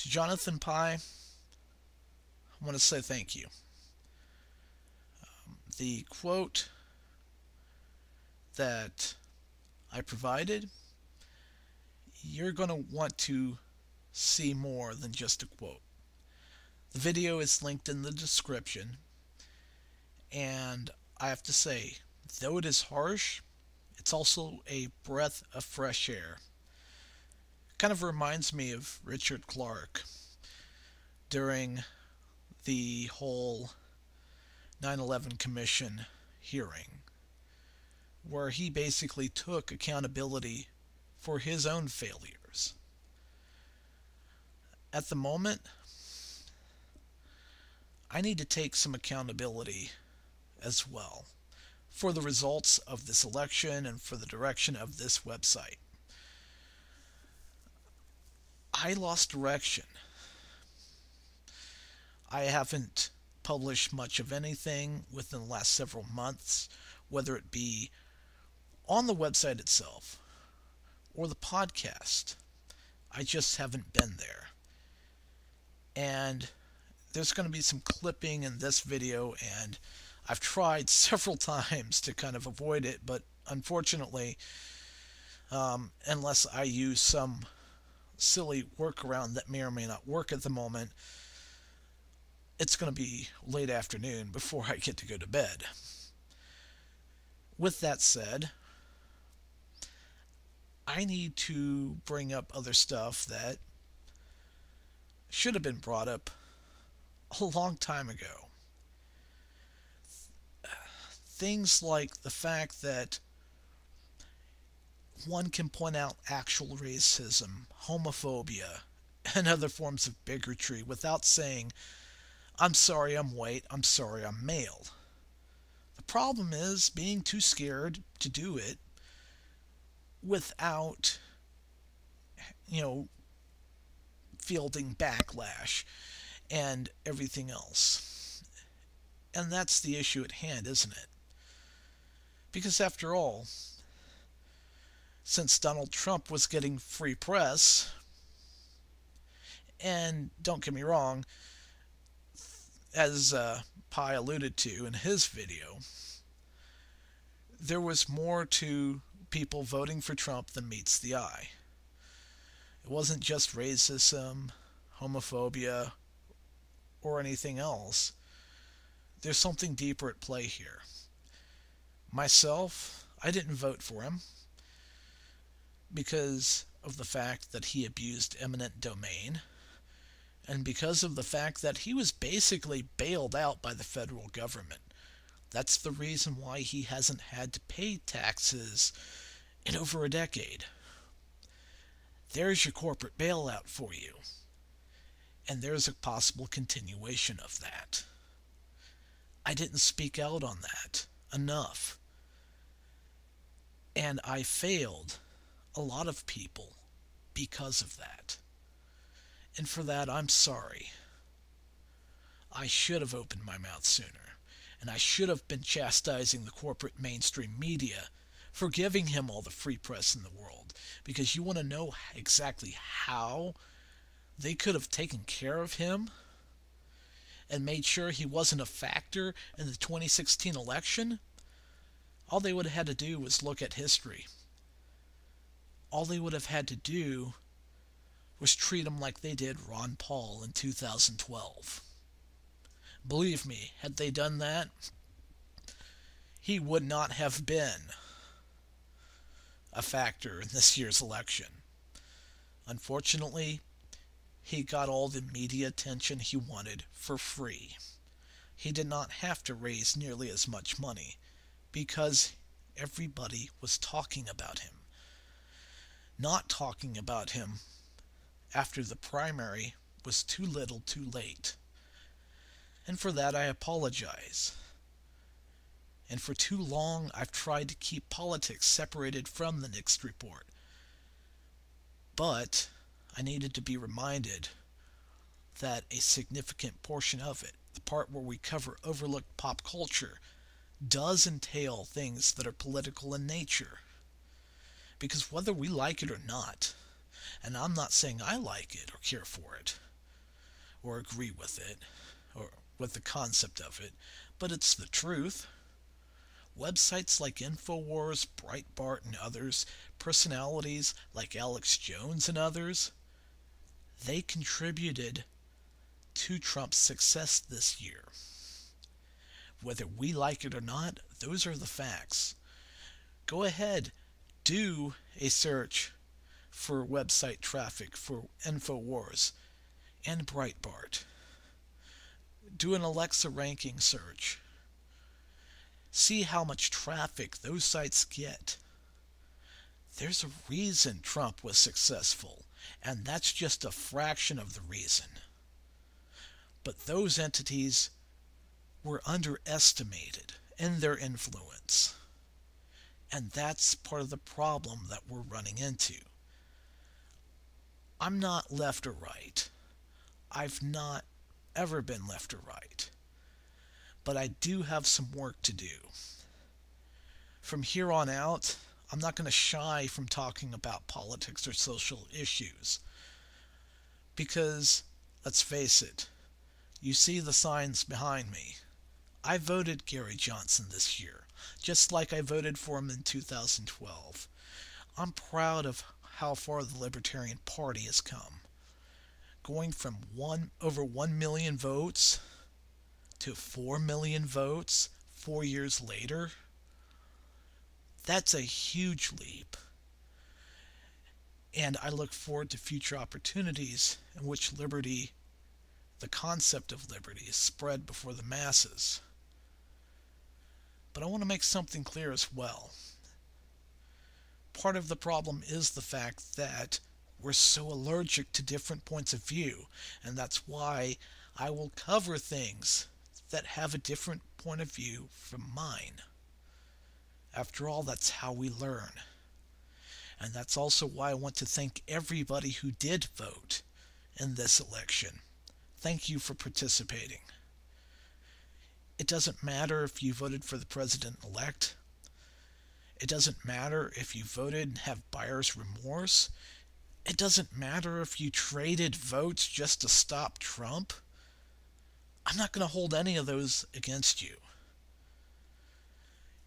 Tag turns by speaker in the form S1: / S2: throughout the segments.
S1: To Jonathan Pye, I want to say thank you. The quote that I provided, you're going to want to see more than just a quote. The video is linked in the description, and I have to say, though it is harsh, it's also a breath of fresh air. Kind of reminds me of Richard Clarke during the whole 9/11 Commission hearing, where he basically took accountability for his own failures. At the moment, I need to take some accountability as well for the results of this election and for the direction of this website. I lost direction. I haven't published much of anything within the last several months, whether it be on the website itself or the podcast. I just haven't been there. And there's going to be some clipping in this video, and I've tried several times to kind of avoid it, but unfortunately, unless I use some silly workaround that may or may not work at the moment, it's going to be late afternoon before I get to go to bed. With that said, I need to bring up other stuff that should have been brought up a long time ago. Things like the fact that one can point out actual racism, homophobia, and other forms of bigotry without saying, I'm sorry I'm white, I'm sorry I'm male. The problem is being too scared to do it without, fielding backlash and everything else. And that's the issue at hand, isn't it? Because after all, since Donald Trump was getting free press, and don't get me wrong, as Pi alluded to in his video, there was more to people voting for Trump than meets the eye. It wasn't just racism, homophobia, or anything else. There's something deeper at play here. Myself, I didn't vote for him because of the fact that he abused eminent domain, and because of the fact that he was basically bailed out by the federal government. That's the reason why he hasn't had to pay taxes in over a decade. There's your corporate bailout for you. And there's a possible continuation of that. I didn't speak out on that enough. And I failed a lot of people because of that. And for that, I'm sorry. I should have opened my mouth sooner. And I should have been chastising the corporate mainstream media for giving him all the free press in the world. Because you want to know exactly how they could have taken care of him and made sure he wasn't a factor in the 2016 election? All they would have had to do was look at history. All they would have had to do was treat him like they did Ron Paul in 2012. Believe me, had they done that, he would not have been a factor in this year's election. Unfortunately, he got all the media attention he wanted for free. He did not have to raise nearly as much money because everybody was talking about him. Not talking about him after the primary was too little too late. And for that I apologize. And for too long I've tried to keep politics separated from the Nix report. But I needed to be reminded that a significant portion of it, the part where we cover overlooked pop culture, does entail things that are political in nature. Because whether we like it or not, and I'm not saying I like it or care for it, or agree with it or with the concept of it, but it's the truth. Websites like InfoWars, Breitbart, and others, personalities like Alex Jones and others, they contributed to Trump's success this year. Whether we like it or not, those are the facts. Go ahead, do a search for website traffic for InfoWars and Breitbart. Do an Alexa ranking search. See how much traffic those sites get. There's a reason Trump was successful, and that's just a fraction of the reason. But those entities were underestimated in their influence. And that's part of the problem that we're running into. I'm not left or right. I've not ever been left or right. But I do have some work to do. From here on out, I'm not going to shy from talking about politics or social issues. Because, let's face it, you see the signs behind me. I voted Gary Johnson this year, just like I voted for him in 2012. I'm proud of how far the Libertarian Party has come. Going from over 1 million votes to 4 million votes 4 years later, that's a huge leap. And I look forward to future opportunities in which liberty, the concept of liberty, is spread before the masses. But I want to make something clear as well. Part of the problem is the fact that we're so allergic to different points of view, and that's why I will cover things that have a different point of view from mine. After all, that's how we learn. And that's also why I want to thank everybody who did vote in this election. Thank you for participating. It doesn't matter if you voted for the president-elect. It doesn't matter if you voted and have buyer's remorse. It doesn't matter if you traded votes just to stop Trump. I'm not going to hold any of those against you.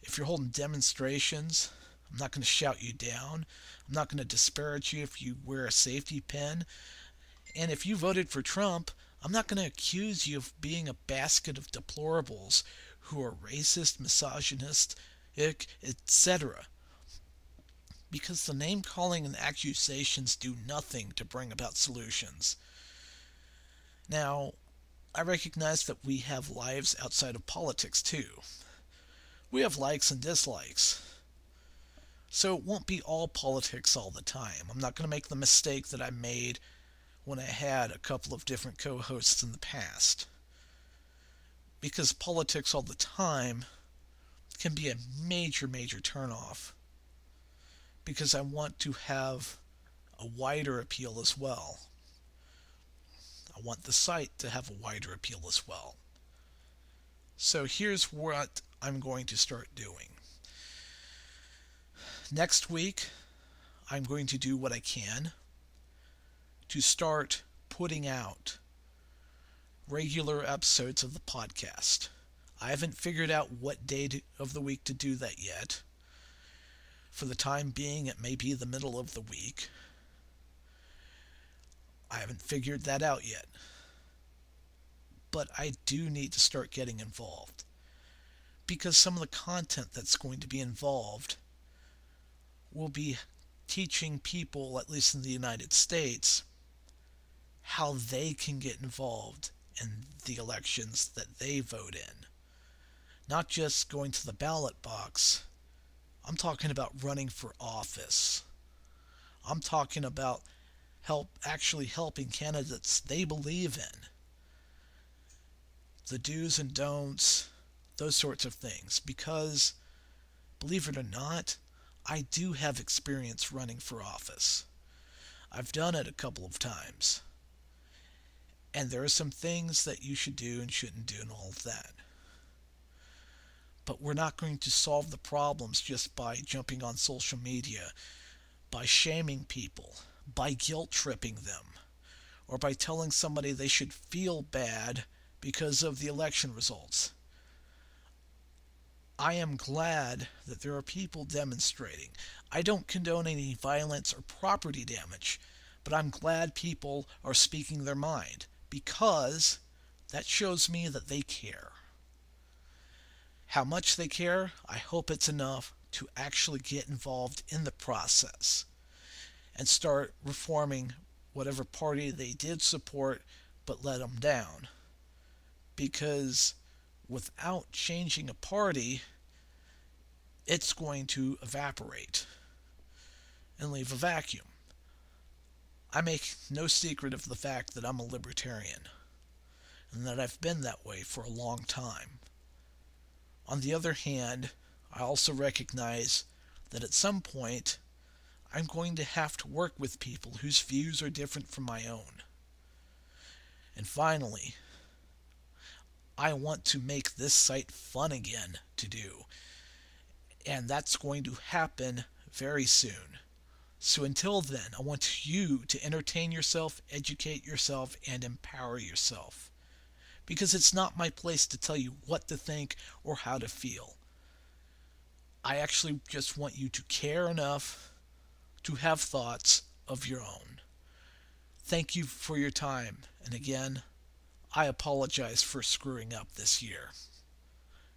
S1: If you're holding demonstrations, I'm not going to shout you down. I'm not going to disparage you if you wear a safety pin. And if you voted for Trump, I'm not going to accuse you of being a basket of deplorables who are racist, misogynistic, etc. Because the name-calling and accusations do nothing to bring about solutions. Now, I recognize that we have lives outside of politics too. We have likes and dislikes. So it won't be all politics all the time. I'm not going to make the mistake that I made when I had a couple of different co-hosts in the past. Because politics all the time can be a major, major turnoff. Because I want to have a wider appeal as well. I want the site to have a wider appeal as well. So here's what I'm going to start doing. Next week, I'm going to do what I can to start putting out regular episodes of the podcast. I haven't figured out what day of the week to do that yet. For the time being, it may be the middle of the week. I haven't figured that out yet. But I do need to start getting involved. Because some of the content that's going to be involved will be teaching people, at least in the United States, how they can get involved in the elections that they vote in. Not just going to the ballot box. I'm talking about running for office. I'm talking about actually helping candidates they believe in. The do's and don'ts, those sorts of things. Because, believe it or not, I do have experience running for office. I've done it a couple of times. And there are some things that you should do and shouldn't do and all of that. But we're not going to solve the problems just by jumping on social media, by shaming people, by guilt-tripping them, or by telling somebody they should feel bad because of the election results. I am glad that there are people demonstrating. I don't condone any violence or property damage, but I'm glad people are speaking their mind because that shows me that they care. How much they care, I hope it's enough to actually get involved in the process and start reforming whatever party they did support but let them down. Because without changing a party, it's going to evaporate and leave a vacuum. I make no secret of the fact that I'm a libertarian and that I've been that way for a long time. On the other hand, I also recognize that at some point I'm going to have to work with people whose views are different from my own. And finally, I want to make this site fun again to do. And that's going to happen very soon. So until then, I want you to entertain yourself, educate yourself, and empower yourself. Because it's not my place to tell you what to think or how to feel. I actually just want you to care enough to have thoughts of your own. Thank you for your time, and again, I apologize for screwing up this year.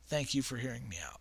S1: Thank you for hearing me out.